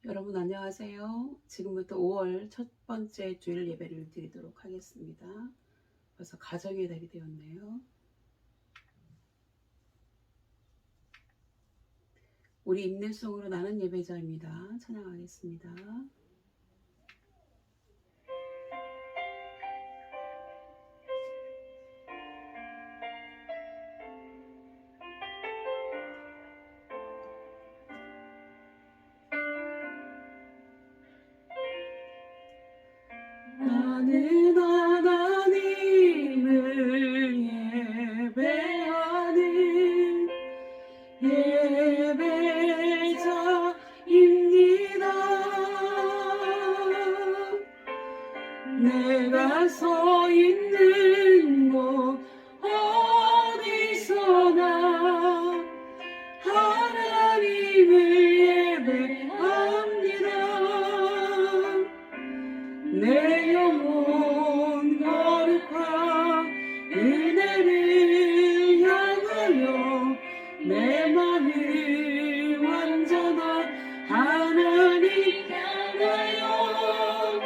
여러분 안녕하세요. 지금부터 5월 첫 번째 주일 예배를 드리도록 하겠습니다. 벌써 가정의 달이 되었네요. 우리 인내성으로 나는 예배자입니다. 찬양하겠습니다. 나는 하나님을 예배하는 예배자입니다. 내가 서 있는 곳 어디서나 하나님을 예배합니다. 내 영혼 거룩한 은혜를 향하여 내 마음을 완전한 하나님 향하여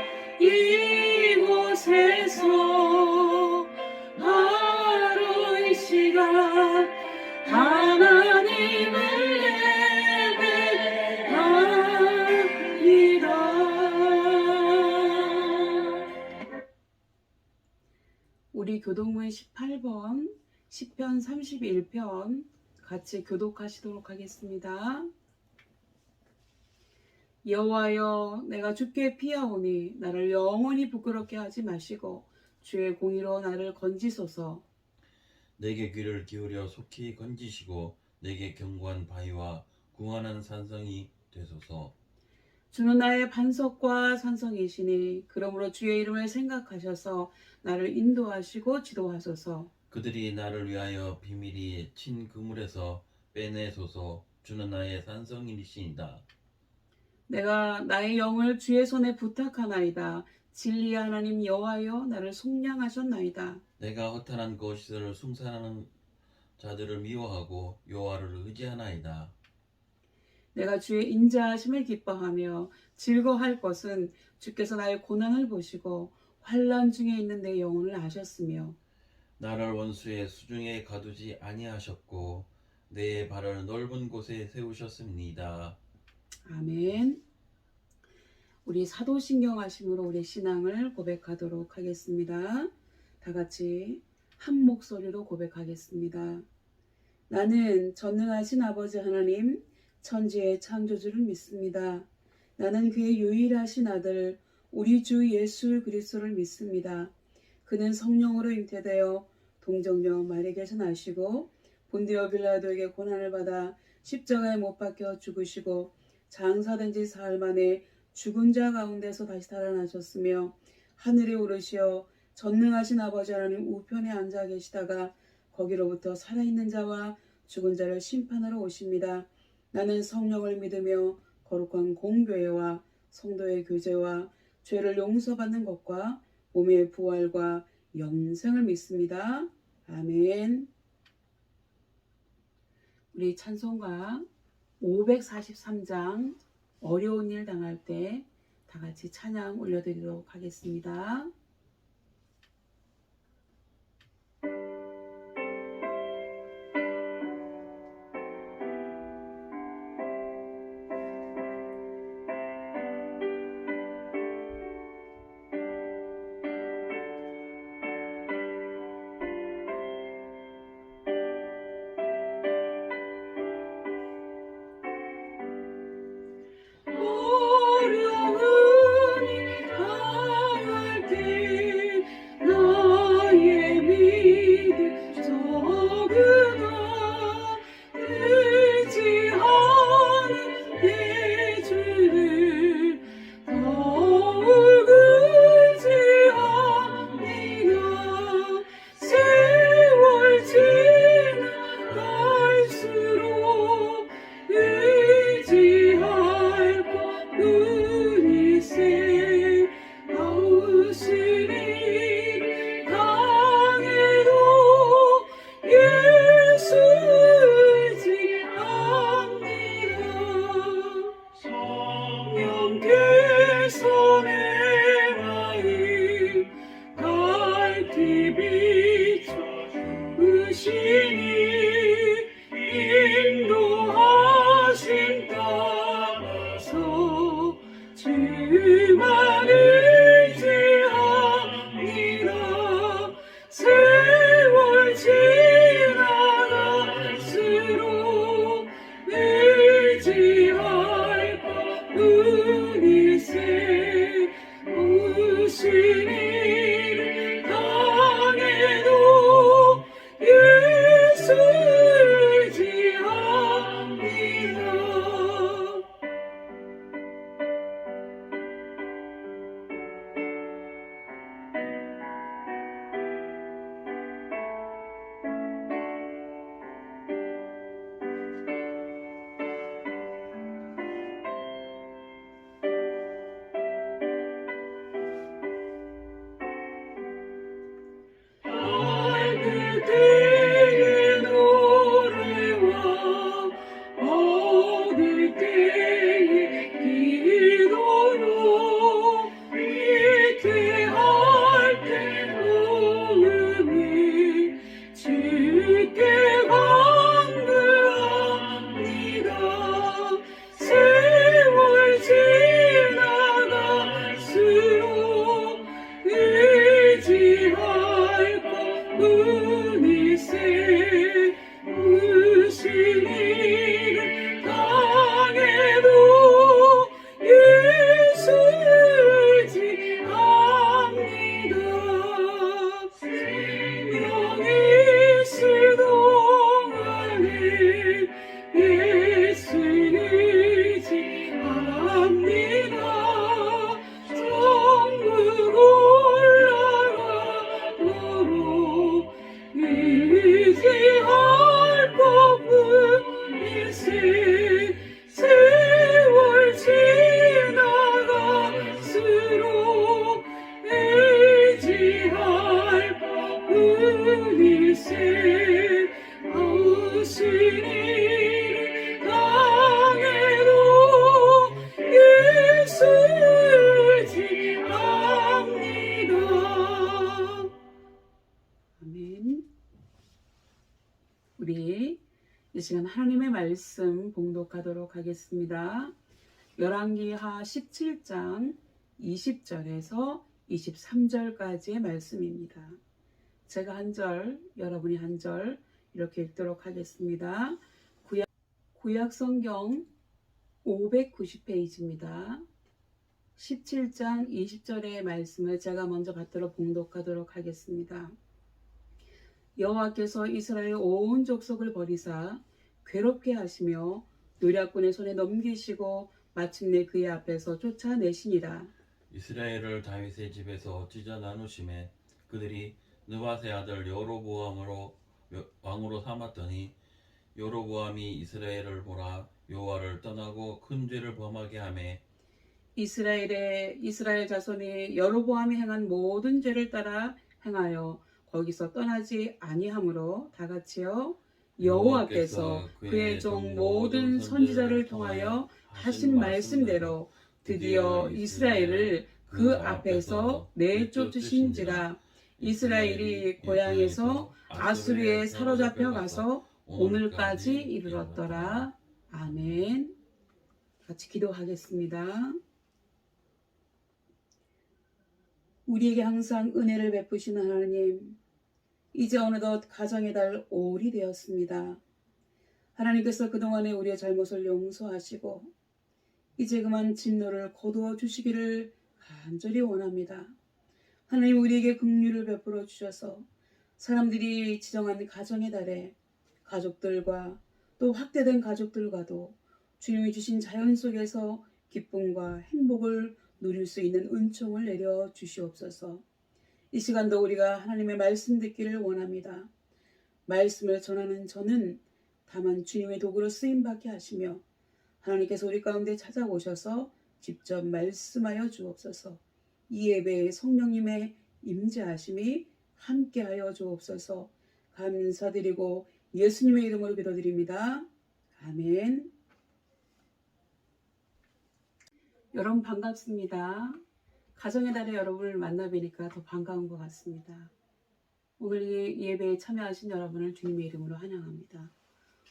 이곳에서 바로 이 시간 하나님을 우리 교독문 18번 시편 31편 같이 교독하시도록 하겠습니다. 여호와여, 내가 주께 피하오니 나를 영원히 부끄럽게 하지 마시고 주의 공의로 나를 건지소서. 내게 귀를 기울여 속히 건지시고 내게 견고한 바위와 구하는 산성이 되소서. 주는 나의 반석과 산성이시니 그러므로 주의 이름을 생각하셔서 나를 인도하시고 지도하소서. 그들이 나를 위하여 비밀이 친 그물에서 빼내소서. 주는 나의 산성이시니이다. 내가 나의 영을 주의 손에 부탁하나이다. 진리의 하나님 여호와여, 나를 속량하셨나이다. 내가 허탄한 것을 숭산하는 자들을 미워하고 여호와를 의지하나이다. 내가 주의 인자하심을 기뻐하며 즐거워할 것은 주께서 나의 고난을 보시고 환난 중에 있는 내 영혼을 아셨으며 나를 원수의 수중에 가두지 아니하셨고 내 발을 넓은 곳에 세우셨습니다. 아멘. 우리 사도신경 하심으로 우리 신앙을 고백하도록 하겠습니다. 다 같이 한 목소리로 고백하겠습니다. 나는 전능하신 아버지 하나님 천지의 창조주를 믿습니다. 나는 그의 유일하신 아들 우리 주 예수 그리스도를 믿습니다. 그는 성령으로 잉태되어 동정녀 마리아에게서 나시고 본디오 빌라도에게 고난을 받아 십자가에 못 박혀 죽으시고 장사된 지 사흘 만에 죽은 자 가운데서 다시 살아나셨으며 하늘에 오르시어 전능하신 아버지 하나님 우편에 앉아 계시다가 거기로부터 살아있는 자와 죽은 자를 심판하러 오십니다. 나는 성령을 믿으며 거룩한 공교회와 성도의 교제와 죄를 용서받는 것과 몸의 부활과 영생을 믿습니다. 아멘. 우리 찬송가 543장 어려운 일 당할 때 다 같이 찬양 올려드리도록 하겠습니다. 어려운 일 당할 때 시간 하나님의 말씀 봉독하도록 하겠습니다. 열왕기하 17장 20절에서 23절까지의 말씀입니다. 제가 한 절, 여러분이 한 절 이렇게 읽도록 하겠습니다. 구약 성경 590페이지입니다. 17장 20절의 말씀을 제가 먼저 받들어 봉독하도록 하겠습니다. 여호와께서 이스라엘 온 족속을 버리사 괴롭게 하시며 노략군의 손에 넘기시고 마침내 그의 앞에서 쫓아내시니라. 이스라엘을 다윗의 집에서 찢어 나누심에 그들이 느밧의 아들 여로보암으로 왕으로 삼았더니 여로보암이 이스라엘을 보라 여호와를 떠나고 큰 죄를 범하게 하매 이스라엘 자손이 여로보암이 행한 모든 죄를 따라 행하여 거기서 떠나지 아니하므로 다같이요 여호와께서 그의 종 모든 선지자를 통하여 하신 말씀대로 드디어 이스라엘을 그 앞에서 내쫓으신지라. 이스라엘이 고향에서 아수르에 사로잡혀 가서 오늘까지 이르렀더라. 아멘. 같이 기도하겠습니다. 우리에게 항상 은혜를 베푸시는 하나님, 이제 어느덧 가정의 달 5월이 되었습니다. 하나님께서 그동안에 우리의 잘못을 용서하시고 이제 그만 진노를 거두어 주시기를 간절히 원합니다. 하나님, 우리에게 긍휼을 베풀어 주셔서 사람들이 지정한 가정의 달에 가족들과 또 확대된 가족들과도 주님이 주신 자연 속에서 기쁨과 행복을 누릴 수 있는 은총을 내려 주시옵소서. 이 시간도 우리가 하나님의 말씀 듣기를 원합니다. 말씀을 전하는 저는 다만 주님의 도구로 쓰임받게 하시며 하나님께서 우리 가운데 찾아오셔서 직접 말씀하여 주옵소서. 이 예배에 성령님의 임재하심이 함께하여 주옵소서. 감사드리고 예수님의 이름으로 기도드립니다. 아멘. 여러분 반갑습니다. 가정의 달에 여러분을 만나뵈니까 더 반가운 것 같습니다. 오늘 이 예배에 참여하신 여러분을 주님의 이름으로 환영합니다.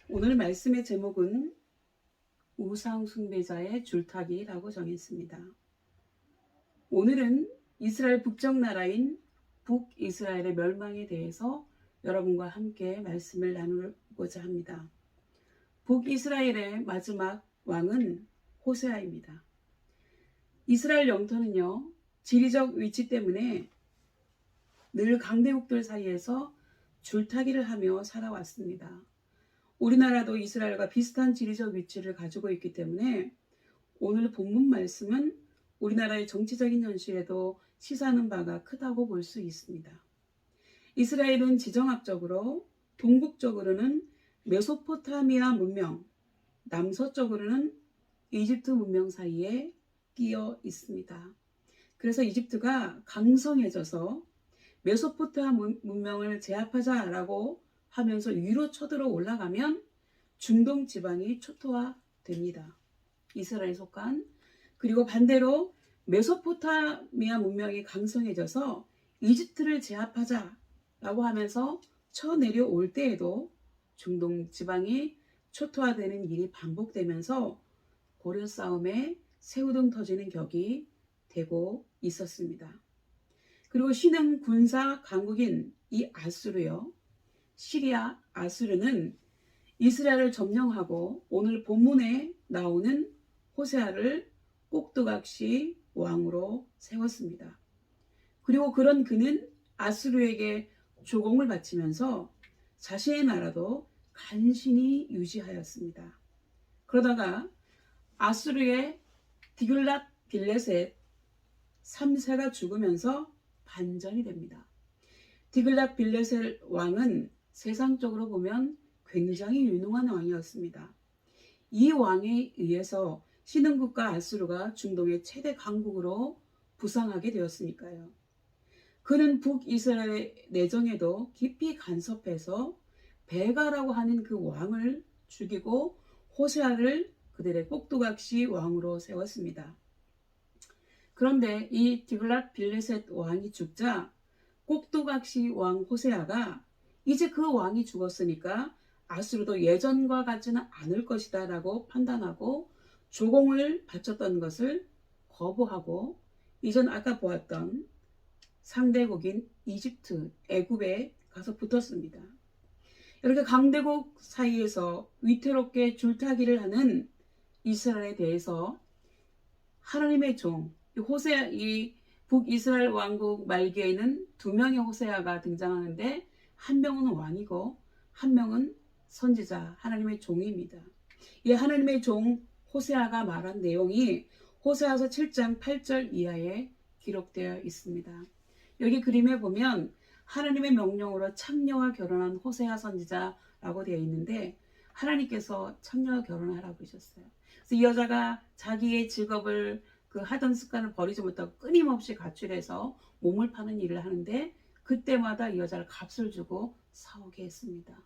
오늘 말씀의 제목은 우상 숭배자의 줄타기라고 정했습니다. 오늘은 이스라엘 북쪽 나라인 북이스라엘의 멸망에 대해서 여러분과 함께 말씀을 나누고자 합니다. 북이스라엘의 마지막 왕은 호세아입니다. 이스라엘 영토는요, 지리적 위치 때문에 늘 강대국들 사이에서 줄타기를 하며 살아왔습니다. 우리나라도 이스라엘과 비슷한 지리적 위치를 가지고 있기 때문에 오늘 본문 말씀은 우리나라의 정치적인 현실에도 시사하는 바가 크다고 볼 수 있습니다. 이스라엘은 지정학적으로 동북쪽으로는 메소포타미아 문명, 남서쪽으로는 이집트 문명 사이에 끼어 있습니다. 그래서 이집트가 강성해져서 메소포타미아 문명을 제압하자라고 하면서 위로 쳐들어 올라가면 중동 지방이 초토화됩니다. 이스라엘에 속한. 그리고 반대로 메소포타미아 문명이 강성해져서 이집트를 제압하자라고 하면서 쳐내려올 때에도 중동 지방이 초토화되는 일이 반복되면서 고려 싸움에 새우등 터지는 격이 되고 있었습니다. 그리고 신흥 군사 강국인 이 아수르요, 시리아 아수르는 이스라엘을 점령하고 오늘 본문에 나오는 호세아를 꼭두각시 왕으로 세웠습니다. 그리고 그런 그는 아수르에게 조공을 바치면서 자신의 나라도 간신히 유지하였습니다. 그러다가 아수르의 디글랏 빌레셋 3세가 죽으면서 반전이 됩니다. 디글랏 빌레셋 왕은 세상적으로 보면 굉장히 유능한 왕이었습니다. 이 왕에 의해서 신흥국가 아수르가 중동의 최대 강국으로 부상하게 되었으니까요. 그는 북이스라엘 내정에도 깊이 간섭해서 베가라고 하는 그 왕을 죽이고 호세아를 그들의 꼭두각시 왕으로 세웠습니다. 그런데 이 디글랏 빌레셋 왕이 죽자 꼭두각시 왕 호세아가 이제 그 왕이 죽었으니까 아수르도 예전과 같지는 않을 것이다 라고 판단하고 조공을 바쳤던 것을 거부하고 이전 아까 보았던 상대국인 이집트, 애굽에 가서 붙었습니다. 이렇게 강대국 사이에서 위태롭게 줄타기를 하는 이스라엘에 대해서 하나님의 종 호세아, 이 북이스라엘 왕국 말기에는 2명의 호세아가 등장하는데 한 명은 왕이고 한 명은 선지자, 하나님의 종입니다. 이 하나님의 종 호세아가 말한 내용이 호세아서 7장 8절 이하에 기록되어 있습니다. 여기 그림에 보면 하나님의 명령으로 창녀와 결혼한 호세아 선지자라고 되어 있는데 하나님께서 창녀와 결혼하라고 하셨어요. 그래서 이 여자가 자기의 직업을 하던 습관을 버리지 못하고 끊임없이 가출해서 몸을 파는 일을 하는데 그때마다 이 여자를 값을 주고 사오게 했습니다.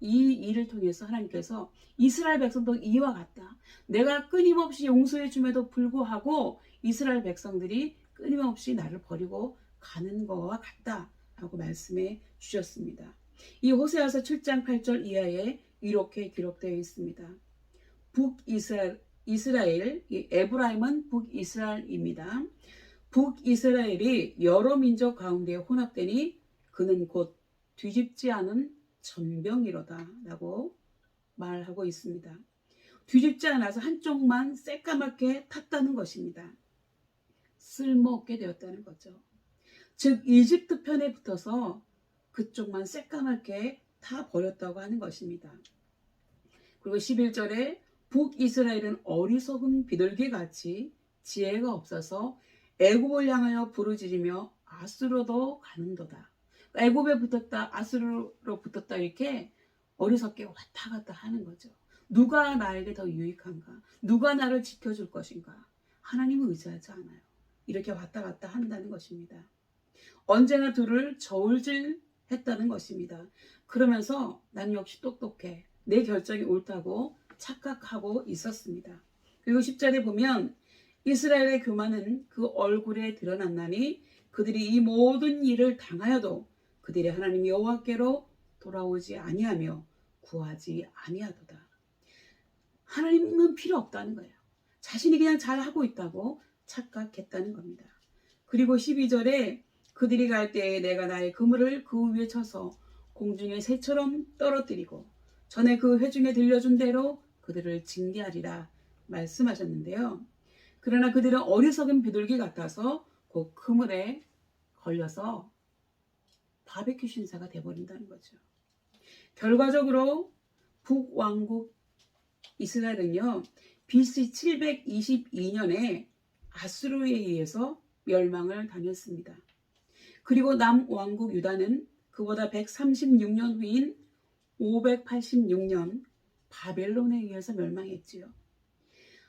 이 일을 통해서 하나님께서 이스라엘 백성도 이와 같다. 내가 끊임없이 용서해 줌에도 불구하고 이스라엘 백성들이 끊임없이 나를 버리고 가는 것과 같다 라고 말씀해 주셨습니다. 이 호세아서 7장 8절 이하에 이렇게 기록되어 있습니다. 북이스라엘, 이 에브라임은 북이스라엘입니다. 북이스라엘이 여러 민족 가운데 혼합되니 그는 곧 뒤집지 않은 전병이로다 라고 말하고 있습니다. 뒤집지 않아서 한쪽만 새까맣게 탔다는 것입니다. 쓸모없게 되었다는 거죠. 즉 이집트 편에 붙어서 그쪽만 새까맣게 타 버렸다고 하는 것입니다. 그리고 11절에 북이스라엘은 어리석은 비둘기같이 지혜가 없어서 애굽을 향하여 부르짖으며 아수르도 가는도다. 애굽에 붙었다, 아수르로 붙었다 이렇게 어리석게 왔다 갔다 하는 거죠. 누가 나에게 더 유익한가? 누가 나를 지켜줄 것인가? 하나님을 의지하지 않아요. 이렇게 왔다 갔다 한다는 것입니다. 언제나 둘을 저울질했다는 것입니다. 그러면서 난 역시 똑똑해. 내 결정이 옳다고 착각하고 있었습니다. 그리고 10절에 보면 이스라엘의 교만은 그 얼굴에 드러났나니 그들이 이 모든 일을 당하여도 그들이 하나님 여호와께로 돌아오지 아니하며 구하지 아니하도다. 하나님은 필요 없다는 거예요. 자신이 그냥 잘하고 있다고 착각했다는 겁니다. 그리고 12절에 그들이 갈 때에 내가 나의 그물을 그 위에 쳐서 공중의 새처럼 떨어뜨리고 전에 그 회중에 들려준 대로 그들을 징계하리라 말씀하셨는데요. 그러나 그들은 어리석은 비둘기 같아서 그 그물에 걸려서 바베큐 신사가 되어버린다는 거죠. 결과적으로 북왕국 이스라엘은요, BC 722년에 아수르에 의해서 멸망을 당했습니다. 그리고 남왕국 유다는 그보다 136년 후인 586년 바벨론에 의해서 멸망했지요.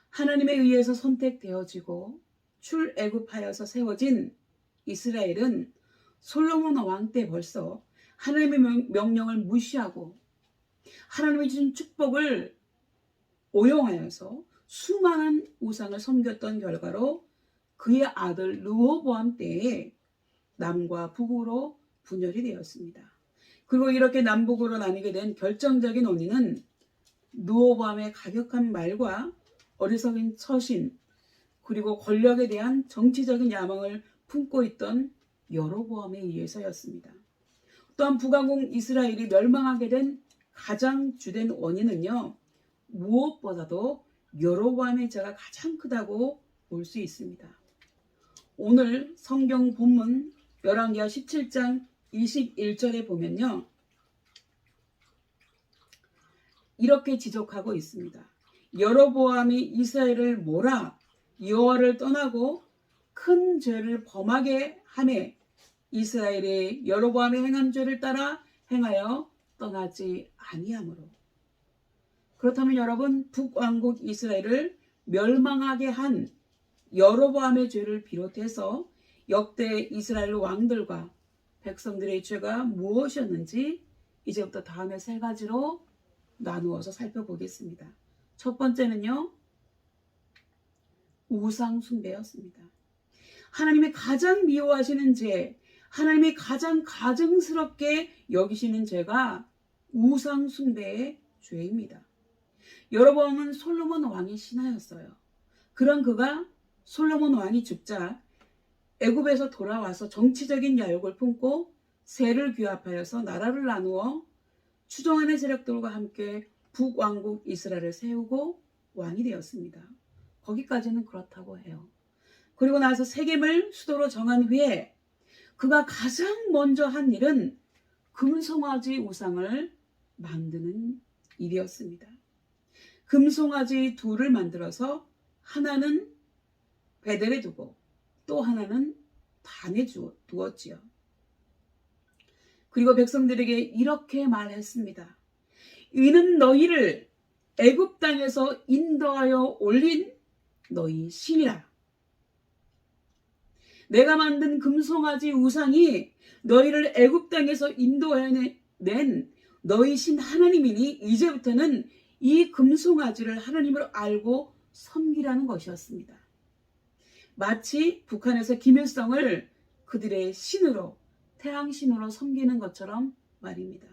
하나님에 의해서 선택되어지고 출애굽하여서 세워진 이스라엘은 솔로몬 왕 때 벌써 하나님의 명령을 무시하고 하나님이 주신 축복을 오용하여서 수많은 우상을 섬겼던 결과로 그의 아들 르호보암 때에 남과 북으로 분열이 되었습니다. 그리고 이렇게 남북으로 나뉘게 된 결정적인 원인은 르호보암의 가격한 말과 어리석은 처신, 그리고 권력에 대한 정치적인 야망을 품고 있던 여로보암에 의해서였습니다. 또한 북왕국 이스라엘이 멸망하게 된 가장 주된 원인은요, 무엇보다도 여로보암의 죄가 가장 크다고 볼 수 있습니다. 오늘 성경 본문 열왕기하 17장 21절에 보면요, 이렇게 지적하고 있습니다. 여로보암이 이스라엘을 몰아 여호와를 떠나고 큰 죄를 범하게 하매 이스라엘이 여로보암이 행한 죄를 따라 행하여 떠나지 아니하므로. 그렇다면 여러분, 북왕국 이스라엘을 멸망하게 한 여로보암의 죄를 비롯해서 역대 이스라엘 왕들과 백성들의 죄가 무엇이었는지 이제부터 다음에 3가지로 나누어서 살펴보겠습니다. 첫 번째는요, 우상 숭배였습니다. 하나님이 가장 미워하시는 죄, 하나님이 가장 가증스럽게 여기시는 죄가 우상 숭배의 죄입니다. 여로보암은 솔로몬 왕의 신하였어요. 그런 그가 솔로몬 왕이 죽자 애굽에서 돌아와서 정치적인 야욕을 품고 세를 규합하여서 나라를 나누어 추종하는 세력들과 함께 북왕국 이스라엘을 세우고 왕이 되었습니다. 거기까지는 그렇다고 해요. 그리고 나서 세겜을 수도로 정한 후에 그가 가장 먼저 한 일은 금송아지 우상을 만드는 일이었습니다. 금송아지 둘을 만들어서 하나는 베델에 두고 또 하나는 단에 두었지요. 그리고 백성들에게 이렇게 말했습니다. 이는 너희를 애굽 땅에서 인도하여 올린 너희 신이라. 내가 만든 금송아지 우상이 너희를 애굽 땅에서 인도하여 낸 너희 신 하나님이니 이제부터는 이 금송아지를 하나님으로 알고 섬기라는 것이었습니다. 마치 북한에서 김일성을 그들의 신으로, 태양신으로 섬기는 것처럼 말입니다.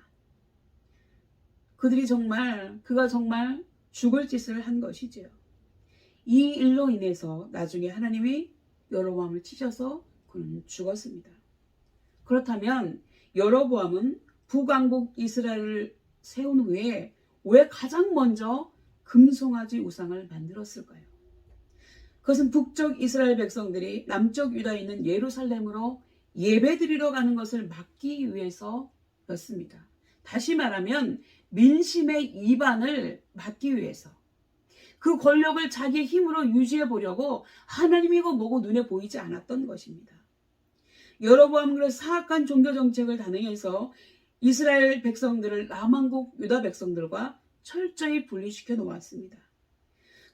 그가 정말 죽을 짓을 한 것이지요. 이 일로 인해서 나중에 하나님이 여로보암을 치셔서 그는 죽었습니다. 그렇다면 여로보암은 북왕국 이스라엘을 세운 후에 왜 가장 먼저 금송아지 우상을 만들었을까요? 그것은 북쪽 이스라엘 백성들이 남쪽 유다에 있는 예루살렘으로 예배드리러 가는 것을 막기 위해서였습니다. 다시 말하면 민심의 이반을 막기 위해서, 그 권력을 자기의 힘으로 유지해 보려고 하나님이고 뭐고 눈에 보이지 않았던 것입니다. 여로보암은 그래서 사악한 종교 정책을 단행해서 이스라엘 백성들을 남왕국 유다 백성들과 철저히 분리시켜 놓았습니다.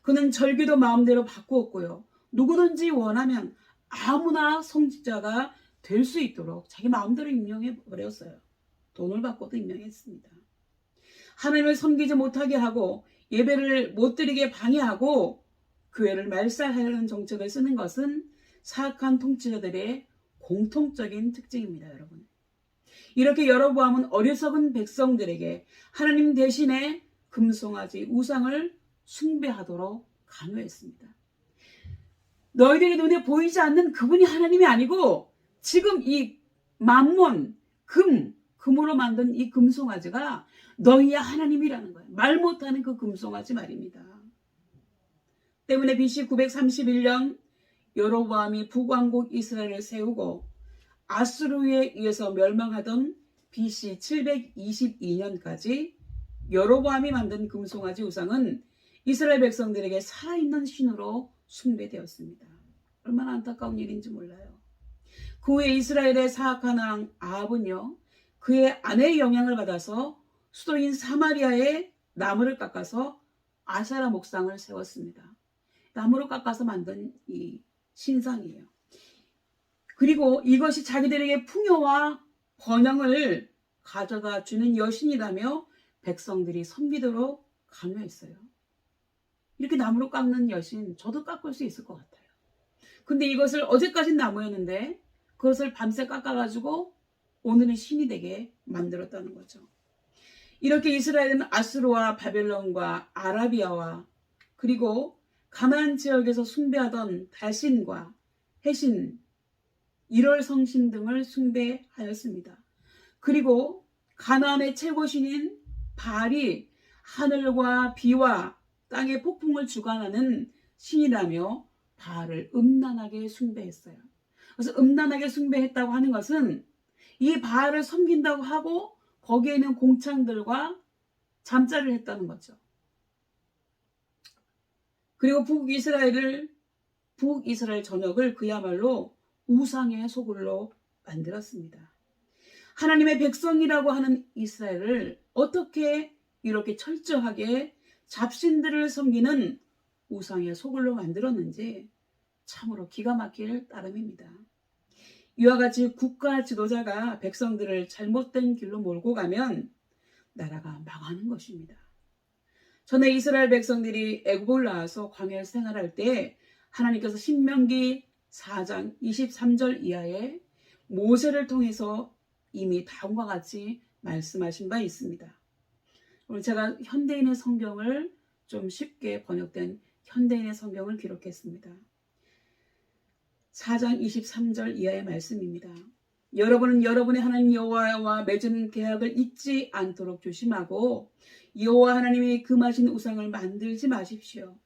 그는 절기도 마음대로 바꾸었고요. 누구든지 원하면 아무나 성직자가 될 수 있도록 자기 마음대로 임명해 버렸어요. 돈을 받고도 임명했습니다. 하나님을 섬기지 못하게 하고 예배를 못 드리게 방해하고 교회를 말살하려는 정책을 쓰는 것은 사악한 통치자들의 공통적인 특징입니다, 여러분. 이렇게 여로보암은 어리석은 백성들에게 하나님 대신에 금송아지 우상을 숭배하도록 강요했습니다. 너희들의 눈에 보이지 않는 그분이 하나님이 아니고 지금 이 만몬, 금으로 만든 이 금송아지가 너희의 하나님이라는 거예요. 말 못하는 그 금송아지 말입니다. 때문에 BC 931년 여로보암이 북왕국 이스라엘을 세우고 아수르에 의해서 멸망하던 BC 722년까지 여로보암이 만든 금송아지 우상은 이스라엘 백성들에게 살아있는 신으로 숭배되었습니다. 얼마나 안타까운 일인지 몰라요. 그 후에 이스라엘의 사악한 왕 아합은요, 그의 아내의 영향을 받아서 수도인 사마리아에 나무를 깎아서 아세라 목상을 세웠습니다. 나무로 깎아서 만든 이 신상이에요. 그리고 이것이 자기들에게 풍요와 번영을 가져다 주는 여신이라며 백성들이 섬기도록 강요했어요. 이렇게 나무로 깎는 여신, 저도 깎을 수 있을 것 같아요. 근데 이것을 어제까진 나무였는데 그것을 밤새 깎아가지고 오늘은 신이 되게 만들었다는 거죠. 이렇게 이스라엘은 아수르와 바벨론과 아라비아와 그리고 가나안 지역에서 숭배하던 달신과 해신, 일월성신 등을 숭배하였습니다. 그리고 가나안의 최고신인 바알이 하늘과 비와 땅의 폭풍을 주관하는 신이라며 바알을 음란하게 숭배했어요. 그래서 음란하게 숭배했다고 하는 것은 이 바알을 섬긴다고 하고 거기에 있는 공창들과 잠자리를 했다는 거죠. 그리고 북이스라엘 전역을 그야말로 우상의 소굴로 만들었습니다. 하나님의 백성이라고 하는 이스라엘을 어떻게 이렇게 철저하게 잡신들을 섬기는 우상의 소굴로 만들었는지 참으로 기가 막힐 따름입니다. 이와 같이 국가 지도자가 백성들을 잘못된 길로 몰고 가면 나라가 망하는 것입니다. 전에 이스라엘 백성들이 애굽을 나와서 광야에 생활할 때 하나님께서 신명기 4장 23절 이하에 모세를 통해서 이미 다음과 같이 말씀하신 바 있습니다. 오늘 제가 현대인의 성경을 좀 쉽게 번역된 현대인의 성경을 기록했습니다. 4장 23절 이하의 말씀입니다. 여러분은 여러분의 하나님 여호와와 맺은 계약을 잊지 않도록 조심하고 여호와 하나님이 금하신 우상을 만들지 마십시오.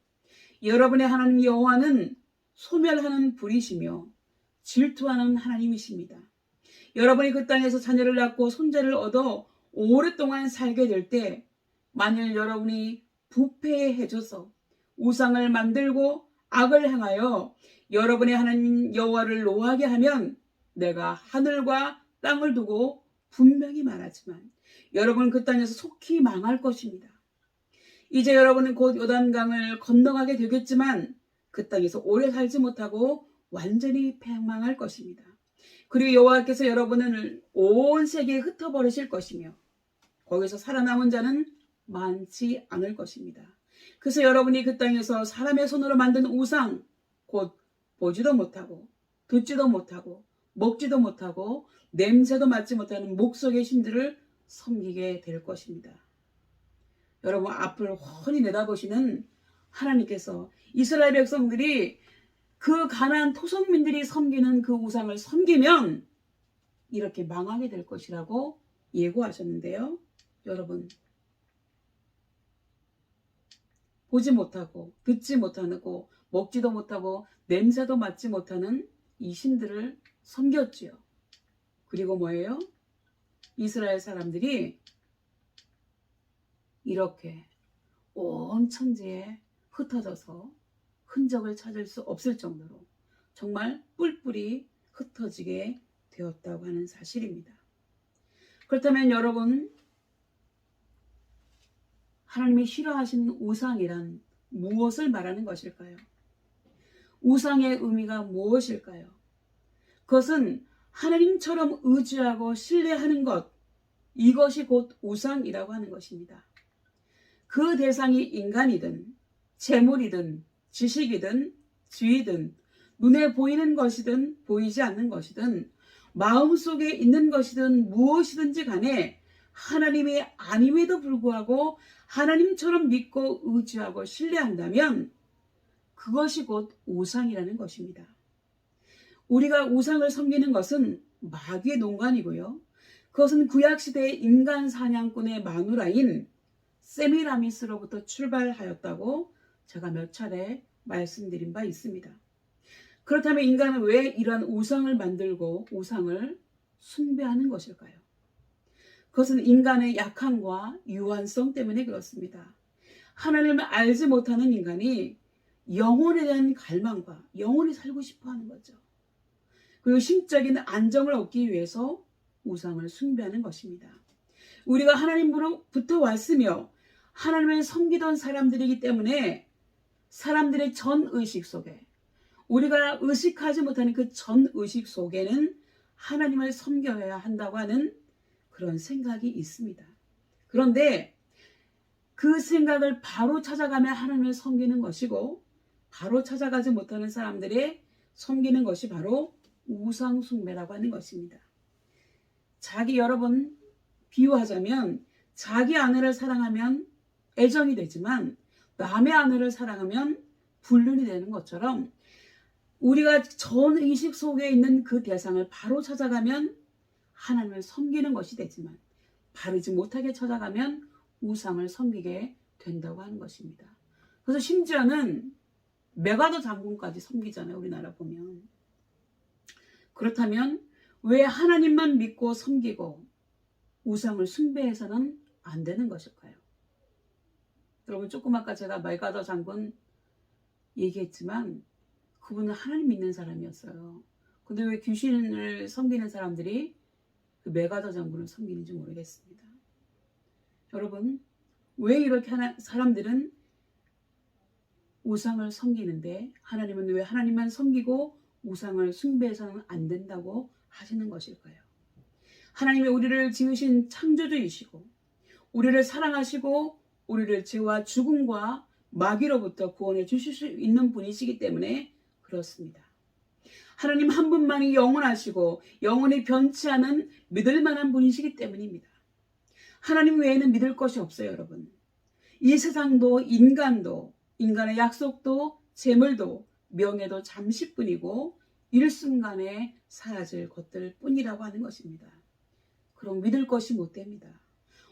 여러분의 하나님 여호와는 소멸하는 불이시며 질투하는 하나님이십니다. 여러분이 그 땅에서 자녀를 낳고 손자를 얻어 오랫동안 살게 될 때 만일 여러분이 부패해져서 우상을 만들고 악을 행하여 여러분의 하나님 여호와를 노하게 하면 내가 하늘과 땅을 두고 분명히 말하지만 여러분은 그 땅에서 속히 망할 것입니다. 이제 여러분은 곧 요단강을 건너가게 되겠지만 그 땅에서 오래 살지 못하고 완전히 패망할 것입니다. 그리고 여호와께서 여러분을 온 세계에 흩어버리실 것이며 거기서 살아남은 자는 많지 않을 것입니다. 그래서 여러분이 그 땅에서 사람의 손으로 만든 우상, 곧 보지도 못하고 듣지도 못하고 먹지도 못하고 냄새도 맡지 못하는 목석의 신들을 섬기게 될 것입니다. 여러분 앞을 훤히 내다보시는 하나님께서 이스라엘 백성들이 그 가나안 토속민들이 섬기는 그 우상을 섬기면 이렇게 망하게 될 것이라고 예고하셨는데요. 여러분 보지 못하고 듣지 못하고 먹지도 못하고 냄새도 맡지 못하는 이 신들을 섬겼지요. 그리고 뭐예요? 이스라엘 사람들이 이렇게 온 천지에 흩어져서 흔적을 찾을 수 없을 정도로 정말 뿔뿔이 흩어지게 되었다고 하는 사실입니다. 그렇다면 여러분, 하나님이 싫어하시는 우상이란 무엇을 말하는 것일까요? 우상의 의미가 무엇일까요? 그것은 하나님처럼 의지하고 신뢰하는 것, 이것이 곧 우상이라고 하는 것입니다. 그 대상이 인간이든 재물이든 지식이든 지위든 눈에 보이는 것이든 보이지 않는 것이든 마음속에 있는 것이든 무엇이든지 간에 하나님이 아님에도 불구하고 하나님처럼 믿고 의지하고 신뢰한다면 그것이 곧 우상이라는 것입니다. 우리가 우상을 섬기는 것은 마귀의 농간이고요. 그것은 구약시대의 인간 사냥꾼의 마누라인 세미라미스로부터 출발하였다고 제가 몇 차례 말씀드린 바 있습니다. 그렇다면 인간은 왜 이러한 우상을 만들고 우상을 숭배하는 것일까요? 그것은 인간의 약함과 유한성 때문에 그렇습니다. 하나님을 알지 못하는 인간이 영혼에 대한 갈망과 영혼이 살고 싶어 하는 거죠. 그리고 심적인 안정을 얻기 위해서 우상을 숭배하는 것입니다. 우리가 하나님으로부터 왔으며 하나님을 섬기던 사람들이기 때문에 사람들의 전의식 속에 우리가 의식하지 못하는 그 전의식 속에는 하나님을 섬겨야 한다고 하는 그런 생각이 있습니다. 그런데 그 생각을 바로 찾아가며 하나님을 섬기는 것이고 바로 찾아가지 못하는 사람들의 섬기는 것이 바로 우상 숭배라고 하는 것입니다. 여러분 비유하자면 자기 아내를 사랑하면 애정이 되지만 남의 아내를 사랑하면 불륜이 되는 것처럼 우리가 전의식 속에 있는 그 대상을 바로 찾아가면 하나님을 섬기는 것이 되지만 바르지 못하게 찾아가면 우상을 섬기게 된다고 하는 것입니다. 그래서 심지어는 메가더 장군까지 섬기잖아요. 우리나라 보면. 그렇다면 왜 하나님만 믿고 섬기고 우상을 숭배해서는 안 되는 것일까요? 여러분 조금 아까 제가 메가더 장군 얘기했지만 그분은 하나님 믿는 사람이었어요. 근데 왜 귀신을 섬기는 사람들이 그 메가더 장군을 섬기는지 모르겠습니다. 여러분 왜 이렇게 사람들은 우상을 섬기는데 하나님은 왜 하나님만 섬기고 우상을 숭배해서는 안 된다고 하시는 것일까요? 하나님이 우리를 지으신 창조주이시고 우리를 사랑하시고 우리를 죄와 죽음과 마귀로부터 구원해 주실 수 있는 분이시기 때문에 그렇습니다. 하나님 한 분만이 영원하시고 영원히 변치 않은 믿을 만한 분이시기 때문입니다. 하나님 외에는 믿을 것이 없어요, 여러분. 이 세상도 인간도, 인간의 약속도 재물도 명예도 잠시뿐이고 일순간에 사라질 것들 뿐이라고 하는 것입니다. 그럼 믿을 것이 못 됩니다.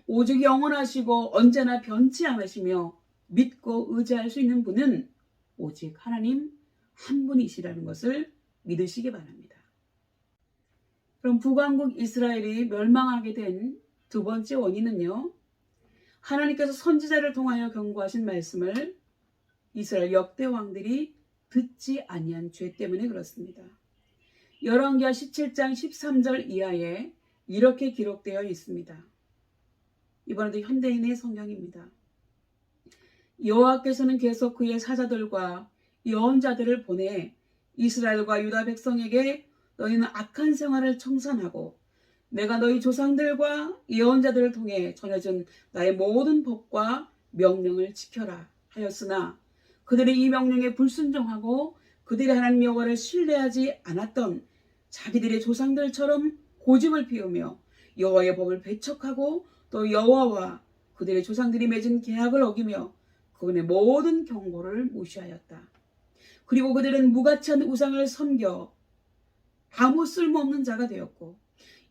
오직 영원하시고 언제나 변치 않으시며 믿고 의지할 수 있는 분은 오직 하나님 한 분이시라는 것을 믿으시기 바랍니다. 그럼 북왕국 이스라엘이 멸망하게 된 두 번째 원인은요, 하나님께서 선지자를 통하여 경고하신 말씀을 이스라엘 역대 왕들이 듣지 아니한 죄 때문에 그렇습니다. 열왕기하 17장 13절 이하에 이렇게 기록되어 있습니다. 이번에도 현대인의 성경입니다. 여호와께서는 계속 그의 사자들과 예언자들을 보내 이스라엘과 유다 백성에게 너희는 악한 생활을 청산하고 내가 너희 조상들과 예언자들을 통해 전해준 나의 모든 법과 명령을 지켜라 하였으나 그들이 이 명령에 불순종하고 그들이 하나님 여호와를 신뢰하지 않았던 자기들의 조상들처럼 고집을 피우며 여호와의 법을 배척하고 또 여호와와 그들의 조상들이 맺은 계약을 어기며 그분의 모든 경고를 무시하였다. 그리고 그들은 무가치한 우상을 섬겨 아무 쓸모없는 자가 되었고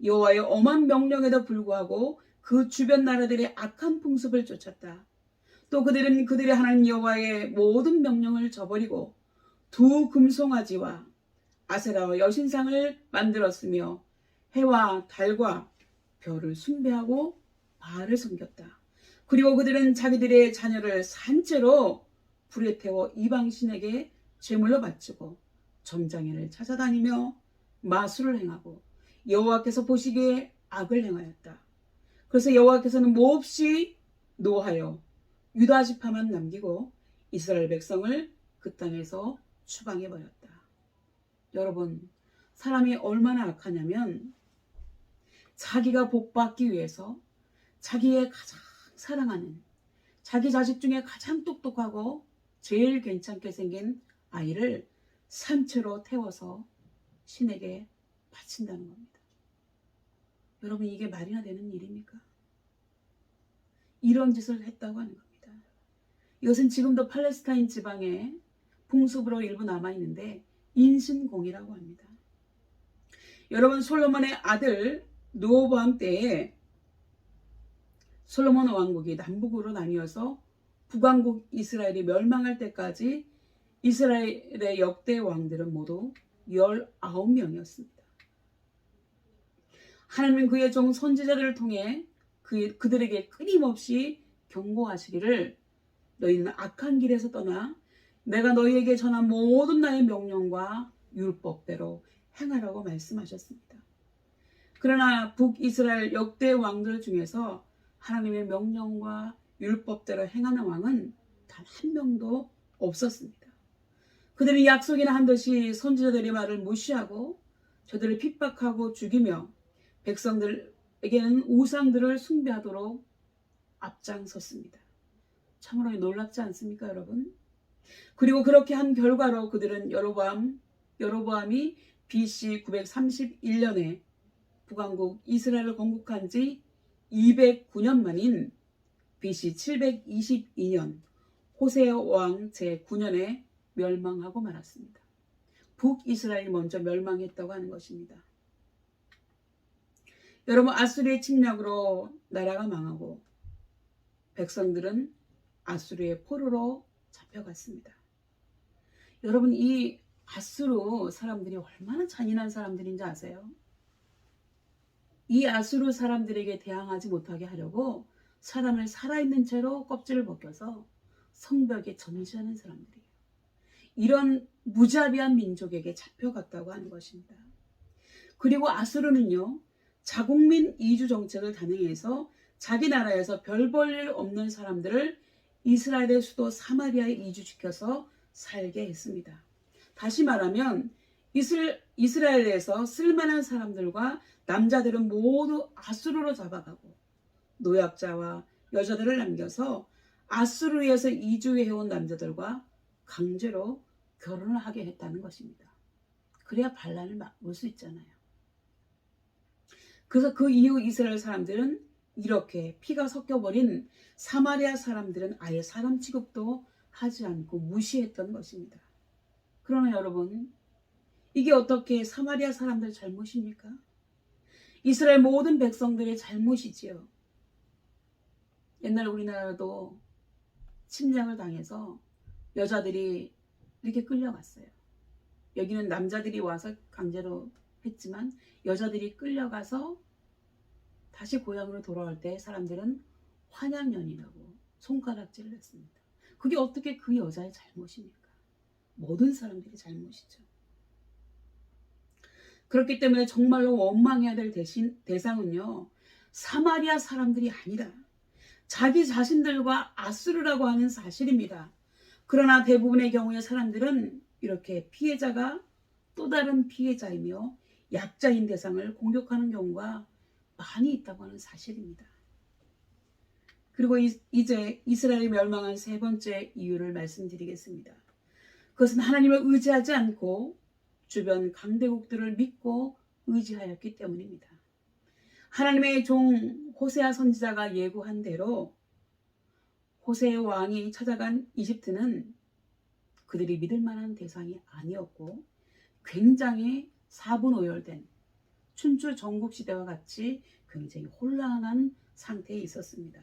여호와의 엄한 명령에도 불구하고 그 주변 나라들의 악한 풍습을 쫓았다. 또 그들은 그들의 하나님 여호와의 모든 명령을 저버리고 두 금송아지와 아세라와 여신상을 만들었으며 해와 달과 별을 숭배하고 바알을 섬겼다. 그리고 그들은 자기들의 자녀를 산채로 불에 태워 이방신에게 제물로 바치고 점장애를 찾아다니며 마술을 행하고 여호와께서 보시기에 악을 행하였다. 그래서 여호와께서는 몹시 노하여 유다 지파만 남기고 이스라엘 백성을 그 땅에서 추방해버렸다. 여러분, 사람이 얼마나 악하냐면 자기가 복받기 위해서 자기의 가장 사랑하는 자기 자식 중에 가장 똑똑하고 제일 괜찮게 생긴 아이를 산채로 태워서 신에게 바친다는 겁니다. 여러분, 이게 말이나 되는 일입니까? 이런 짓을 했다고 하는 겁니다. 이것은 지금도 팔레스타인 지방에 풍습으로 일부 남아있는데 인신공이라고 합니다. 여러분, 솔로몬의 아들 르호보암 때에 솔로몬 왕국이 남북으로 나뉘어서 북왕국 이스라엘이 멸망할 때까지 이스라엘의 역대 왕들은 모두 19명이었습니다. 하나님은 그의 종 선지자들을 통해 그들에게 끊임없이 경고하시기를 너희는 악한 길에서 떠나 내가 너희에게 전한 모든 나의 명령과 율법대로 행하라고 말씀하셨습니다. 그러나 북이스라엘 역대 왕들 중에서 하나님의 명령과 율법대로 행하는 왕은 단 한 명도 없었습니다. 그들은 약속이나 한 듯이 선지자들의 말을 무시하고 저들을 핍박하고 죽이며 백성들에게는 우상들을 숭배하도록 앞장섰습니다. 참으로 놀랍지 않습니까, 여러분? 그리고 그렇게 한 결과로 그들은 여로보암이 BC 931년에 북왕국 이스라엘을 건국한 지 209년 만인 BC 722년 호세아 왕 제9년에 멸망하고 말았습니다. 북이스라엘이 먼저 멸망했다고 하는 것입니다. 여러분, 아수르의 침략으로 나라가 망하고 백성들은 아수르의 포로로 잡혀갔습니다. 여러분, 이 아수르 사람들이 얼마나 잔인한 사람들인지 아세요? 이 아수르 사람들에게 대항하지 못하게 하려고 사람을 살아있는 채로 껍질을 벗겨서 성벽에 전시하는 사람들이에요. 이런 무자비한 민족에게 잡혀갔다고 하는 것입니다. 그리고 아수르는요, 자국민 이주 정책을 단행해서 자기 나라에서 별 볼 일 없는 사람들을 이스라엘의 수도 사마리아에 이주시켜서 살게 했습니다. 다시 말하면 이스라엘에서 쓸만한 사람들과 남자들은 모두 아수르로 잡아가고 노약자와 여자들을 남겨서 아수르에서 이주해온 남자들과 강제로 결혼을 하게 했다는 것입니다. 그래야 반란을 막을 수 있잖아요. 그래서 그 이후 이스라엘 사람들은 이렇게 피가 섞여버린 사마리아 사람들은 아예 사람 취급도 하지 않고 무시했던 것입니다. 그러나 여러분, 이게 어떻게 사마리아 사람들 잘못입니까? 이스라엘 모든 백성들의 잘못이지요. 옛날 우리나라도 침략을 당해서 여자들이 이렇게 끌려갔어요. 여기는 남자들이 와서 강제로 했지만 여자들이 끌려가서 다시 고향으로 돌아올 때 사람들은 환양연이라고 손가락질을 했습니다. 그게 어떻게 그 여자의 잘못입니까? 모든 사람들의 잘못이죠. 그렇기 때문에 정말로 원망해야 될 대상은요, 사마리아 사람들이 아니라 자기 자신들과 아수르라고 하는 사실입니다. 그러나 대부분의 경우에 사람들은 이렇게 피해자가 또 다른 피해자이며 약자인 대상을 공격하는 경우가 많이 있다고 하는 사실입니다. 그리고 이제 이스라엘이 멸망한 세 번째 이유를 말씀드리겠습니다. 그것은 하나님을 의지하지 않고 주변 강대국들을 믿고 의지하였기 때문입니다. 하나님의 종 호세아 선지자가 예고한 대로 호세의 왕이 찾아간 이집트는 그들이 믿을 만한 대상이 아니었고 굉장히 사분오열된 춘추 전국시대와 같이 굉장히 혼란한 상태에 있었습니다.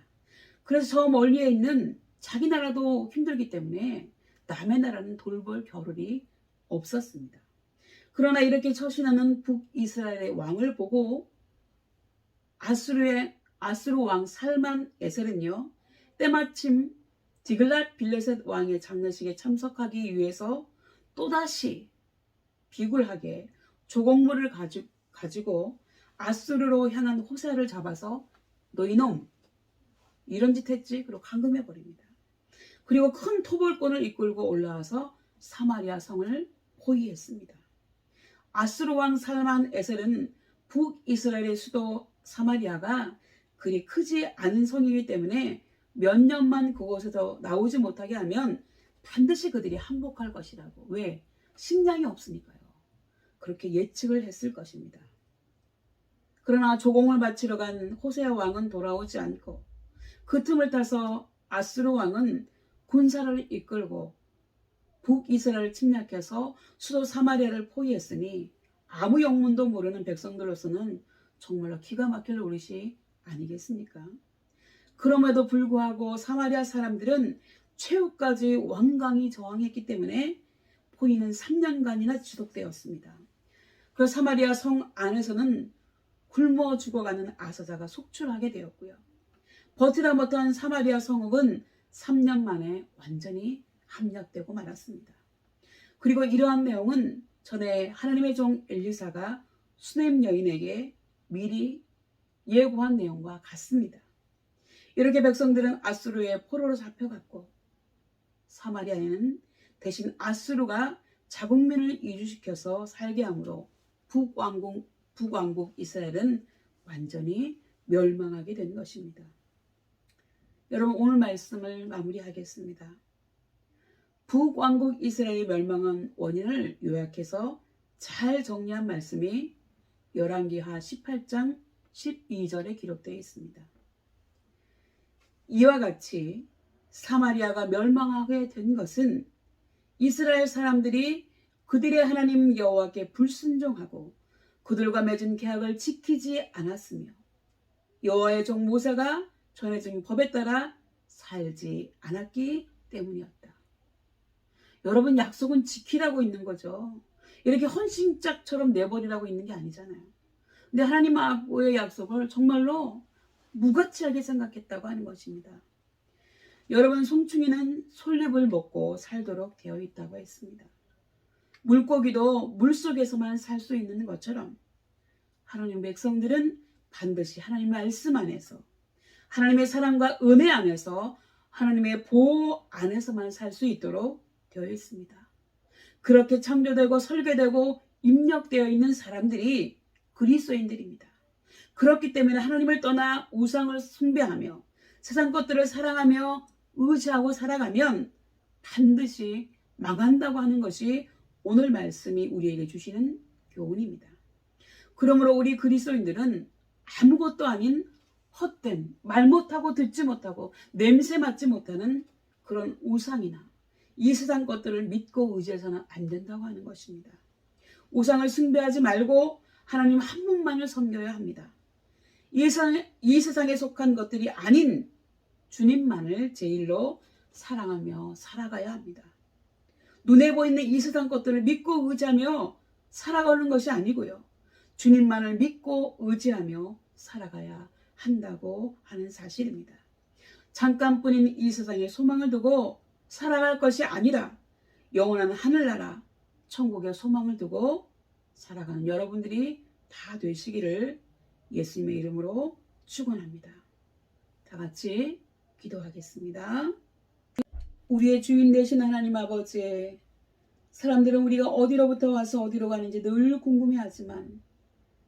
그래서 저 멀리에 있는 자기 나라도 힘들기 때문에 남의 나라는 돌볼 겨를이 없었습니다. 그러나 이렇게 처신하는 북이스라엘의 왕을 보고 아수르 왕 살만 에셀은요, 때마침 디글랏 빌레셋 왕의 장례식에 참석하기 위해서 또다시 비굴하게 조공물을 가지고 아수르로 향한 호세아를 잡아서 너 이놈 이런 짓 했지? 그리고 감금해 버립니다. 그리고 큰 토벌권을 이끌고 올라와서 사마리아 성을 포위했습니다. 아수르 왕 살만 에셀은 북이스라엘의 수도 사마리아가 그리 크지 않은 성이기 때문에 몇 년만 그곳에서 나오지 못하게 하면 반드시 그들이 항복할 것이라고. 왜? 식량이 없으니까요. 그렇게 예측을 했을 것입니다. 그러나 조공을 바치러 간 호세아 왕은 돌아오지 않고 그 틈을 타서 아수르 왕은 군사를 이끌고 북이스라엘을 침략해서 수도 사마리아를 포위했으니 아무 영문도 모르는 백성들로서는 정말로 기가 막힐 노릇이 아니겠습니까? 그럼에도 불구하고 사마리아 사람들은 최후까지 완강히 저항했기 때문에 포위는 3년간이나 지속되었습니다. 그래서 사마리아 성 안에서는 굶어 죽어가는 아사자가 속출하게 되었고요. 버티다 못한 사마리아 성읍은 3년 만에 완전히 함락되고 말았습니다. 그리고 이러한 내용은 전에 하나님의 종 엘리사가 수넴 여인에게 미리 예고한 내용과 같습니다. 이렇게 백성들은 아수르의 포로로 잡혀갔고 사마리아에는 대신 아수르가 자국민을 이주시켜서 살게 함으로 북왕국 이스라엘은 완전히 멸망하게 된 것입니다. 여러분, 오늘 말씀을 마무리하겠습니다. 북왕국 이스라엘이 멸망한 원인을 요약해서 잘 정리한 말씀이 열왕기하 18장 12절에 기록되어 있습니다. 이와 같이 사마리아가 멸망하게 된 것은 이스라엘 사람들이 그들의 하나님 여호와께 불순종하고 그들과 맺은 계약을 지키지 않았으며 여호와의 종 모세가 전해준 법에 따라 살지 않았기 때문이었다. 여러분, 약속은 지키라고 있는 거죠. 이렇게 헌신짝처럼 내버리라고 있는 게 아니잖아요. 근데 하나님하고의 약속을 정말로 무가치하게 생각했다고 하는 것입니다. 여러분, 송충이는 솔잎을 먹고 살도록 되어 있다고 했습니다. 물고기도 물속에서만 살 수 있는 것처럼 하나님 백성들은 반드시 하나님 말씀 안에서 하나님의 사랑과 은혜 안에서 하나님의 보호 안에서만 살 수 있도록 되어 있습니다. 그렇게 창조되고 설계되고 입력되어 있는 사람들이 그리스도인들입니다. 그렇기 때문에 하나님을 떠나 우상을 숭배하며 세상 것들을 사랑하며 의지하고 살아가면 반드시 망한다고 하는 것이 오늘 말씀이 우리에게 주시는 교훈입니다. 그러므로 우리 그리스도인들은 아무것도 아닌 헛된, 말 못하고 듣지 못하고 냄새 맡지 못하는 그런 우상이나 이 세상 것들을 믿고 의지해서는 안 된다고 하는 것입니다. 우상을 숭배하지 말고 하나님 한 분만을 섬겨야 합니다. 이 세상에 속한 것들이 아닌 주님만을 제일로 사랑하며 살아가야 합니다. 눈에 보이는 이 세상 것들을 믿고 의지하며 살아가는 것이 아니고요. 주님만을 믿고 의지하며 살아가야 한다고 하는 사실입니다. 잠깐뿐인 이 세상에 소망을 두고 살아갈 것이 아니라 영원한 하늘나라 천국에 소망을 두고 살아가는 여러분들이 다 되시기를 예수님의 이름으로 축원합니다. 다 같이 기도하겠습니다. 우리의 주인 되신 하나님 아버지, 사람들은 우리가 어디로부터 와서 어디로 가는지 늘 궁금해하지만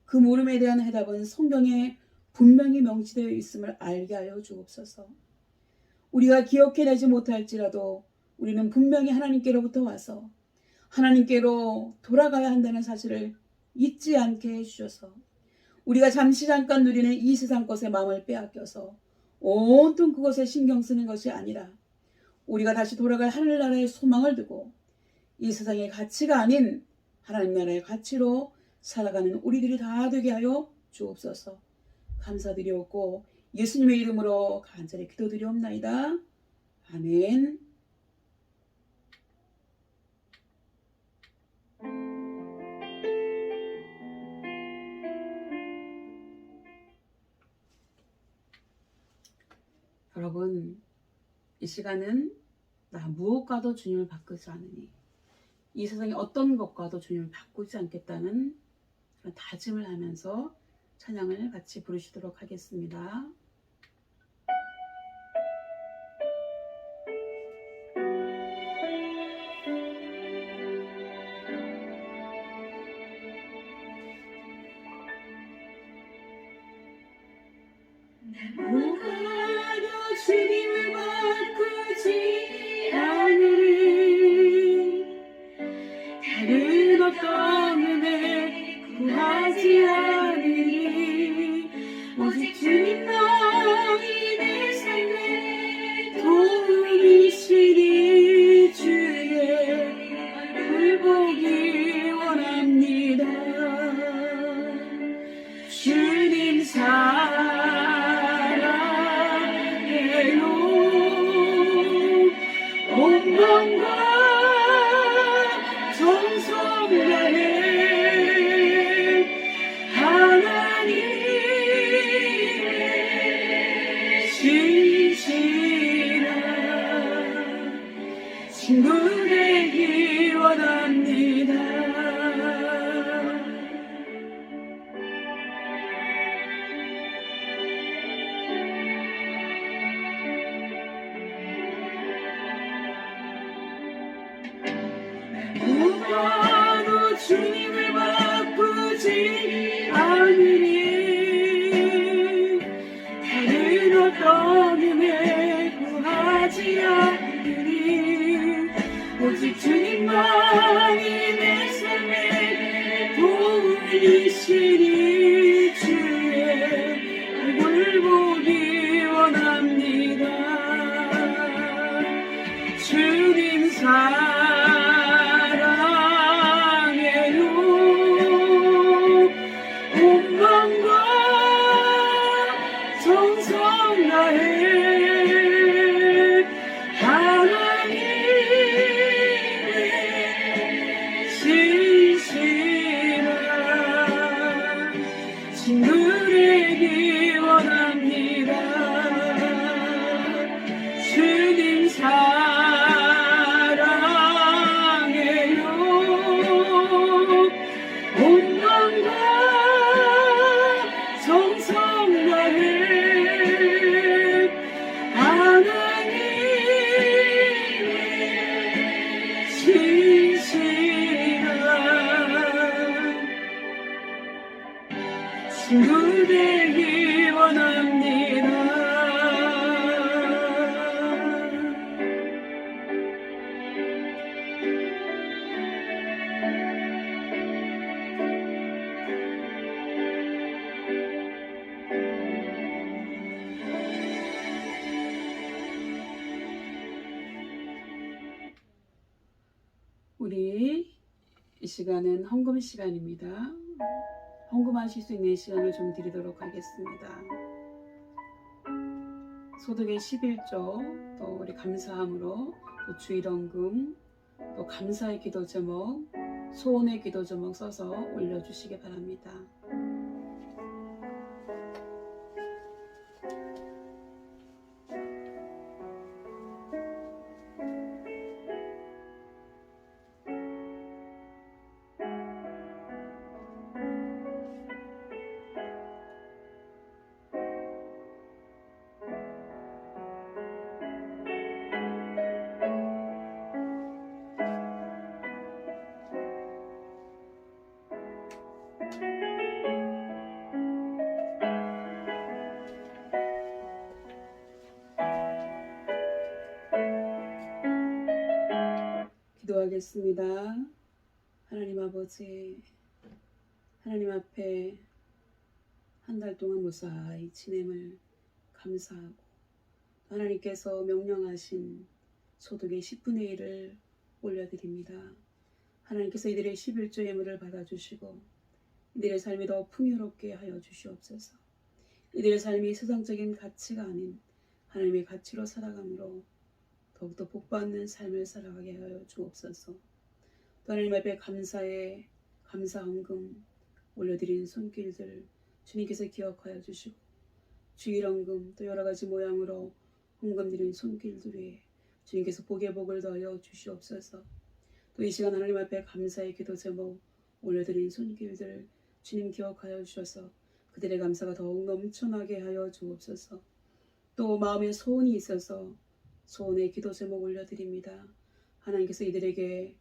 그 물음에 대한 해답은 성경에 분명히 명시되어 있음을 알게 하여 주옵소서. 우리가 기억해내지 못할지라도 우리는 분명히 하나님께로부터 와서 하나님께로 돌아가야 한다는 사실을 잊지 않게 해주셔서 우리가 잠깐 누리는 이 세상 것에 마음을 빼앗겨서 온통 그것에 신경 쓰는 것이 아니라 우리가 다시 돌아갈 하늘나라의 소망을 두고 이 세상의 가치가 아닌 하나님 나라의 가치로 살아가는 우리들이 다 되게 하여 주옵소서. 감사드리옵고 예수님의 이름으로 간절히 기도드리옵나이다. 아멘. 여러분, 이 시간은 나 무엇과도 주님을 바꾸지 않으니 이 세상의 어떤 것과도 주님을 바꾸지 않겠다는 그런 다짐을 하면서 찬양을 같이 부르시도록 하겠습니다. 무엇과도 주님을 바꾸지 않으리 다른 어떤 은혜 구하지 않으리 오직 주님만이 내 삶의 도움이시리 주의 얼굴 보기 원합니다. 주님 온 마음과 정성 다해 하나님의 신실한 친구 되기 원합니다. 무엇과도 주님을 바꾸지 않으니 다른 어떤 은혜 구하지 않으니 오직 주님만이 내 삶의 도움이시니 주의 얼굴 보기 원합니다. 주님 정성 다해 하나님의 신실한 친구 되기 원합니다. 주님 사랑해요. 온 마음과 정성 다해 친구 되기 원합니다. 우리 이 시간은 헌금 시간입니다. 헌금하실 수 있는 시간을 좀 드리도록 하겠습니다. 소득의 11조, 또 우리 감사함으로, 또 주일헌금, 또 감사의 기도 제목, 소원의 기도 제목 써서 올려주시기 바랍니다. 기도하겠습니다. 하나님 아버지, 하나님 앞에 한 달 동안 무사히 지냄을 감사하고, 하나님께서 명령하신 소득의 10분의 1을 올려드립니다. 하나님께서 이들의 11조 예물을 받아주시고 이들의 삶이 더 풍요롭게 하여 주시옵소서. 이들의 삶이 세상적인 가치가 아닌 하나님의 가치로 살아감으로 더욱더 복받는 삶을 살아가게 하여 주옵소서. 또 하나님 앞에 감사의 감사헌금 올려드린 손길들 주님께서 기억하여 주시고, 주일헌금 또 여러가지 모양으로 헌금 드린 손길들 위에 주님께서 복의 복을 더하여 주시옵소서. 또 이 시간 하나님 앞에 감사의 기도 제목 올려드린 손길들 주님 기억하여 주셔서 그들의 감사가 더욱 넘쳐나게 하여 주옵소서. 또 마음에 소원이 있어서 소원의 기도 제목 올려드립니다. 하나님께서 이들에게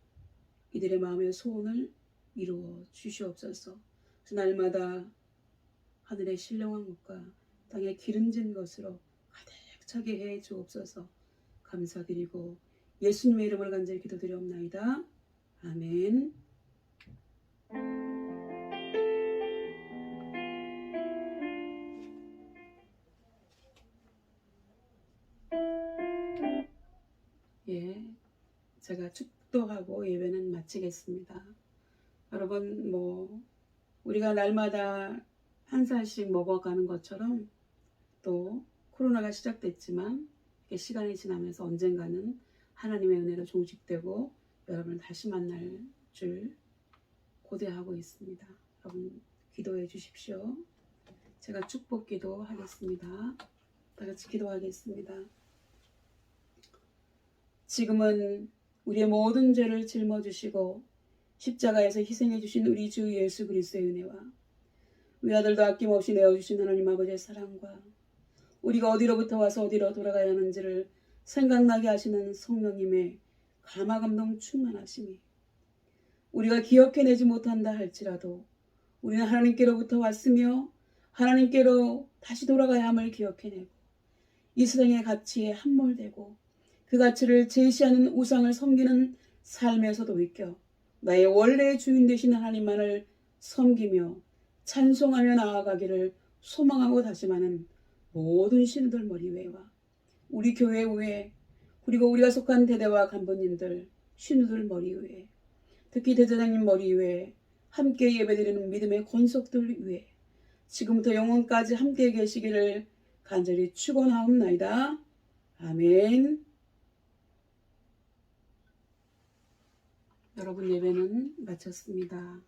이들의 마음의 소원을 이루어 주시옵소서. 날마다 하늘의 신령한 것과 땅의 기름진 것으로 가득 차게 해 주옵소서. 감사드리고 예수님의 이름으로 간절히 기도드리옵나이다. 아멘. 예, 제가 축도하고 예배는 마치겠습니다. 여러분, 우리가 날마다 한 살씩 먹어가는 것처럼 또 코로나가 시작됐지만 시간이 지나면서 언젠가는 하나님의 은혜로 종식되고 여러분을 다시 만날 줄 고대하고 있습니다. 여러분 기도해 주십시오. 제가 축복 기도 하겠습니다. 다 같이 기도하겠습니다. 지금은 우리의 모든 죄를 짊어지시고 십자가에서 희생해 주신 우리 주 예수 그리스도의 은혜와 우리 아들도 아낌없이 내어주신 하나님 아버지의 사랑과 우리가 어디로부터 와서 어디로 돌아가야 하는지를 생각나게 하시는 성령님의 감화감동 충만하심이 우리가 기억해내지 못한다 할지라도 우리는 하나님께로부터 왔으며 하나님께로 다시 돌아가야 함을 기억해내고 이 세상의 가치에 함몰되고 그 가치를 제시하는 우상을 섬기는 삶에서도 있겨 나의 원래의 주인 되신 하나님만을 섬기며 찬송하며 나아가기를 소망하고 다짐하는 모든 신들 머리 위에와 우리 교회 위에 그리고 우리가 속한 대대와 간부님들 신우들 머리 위에 특히 대제사장님 머리 위에 함께 예배드리는 믿음의 권속들 위에 지금부터 영원까지 함께 계시기를 간절히 축원하옵나이다. 아멘. 여러분 예배는 마쳤습니다.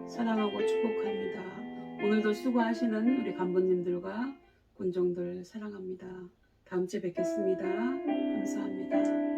사랑하고 축복합니다. 오늘도 수고하시는 우리 간부님들과 군종들 사랑합니다. 다음 주에 뵙겠습니다. 감사합니다.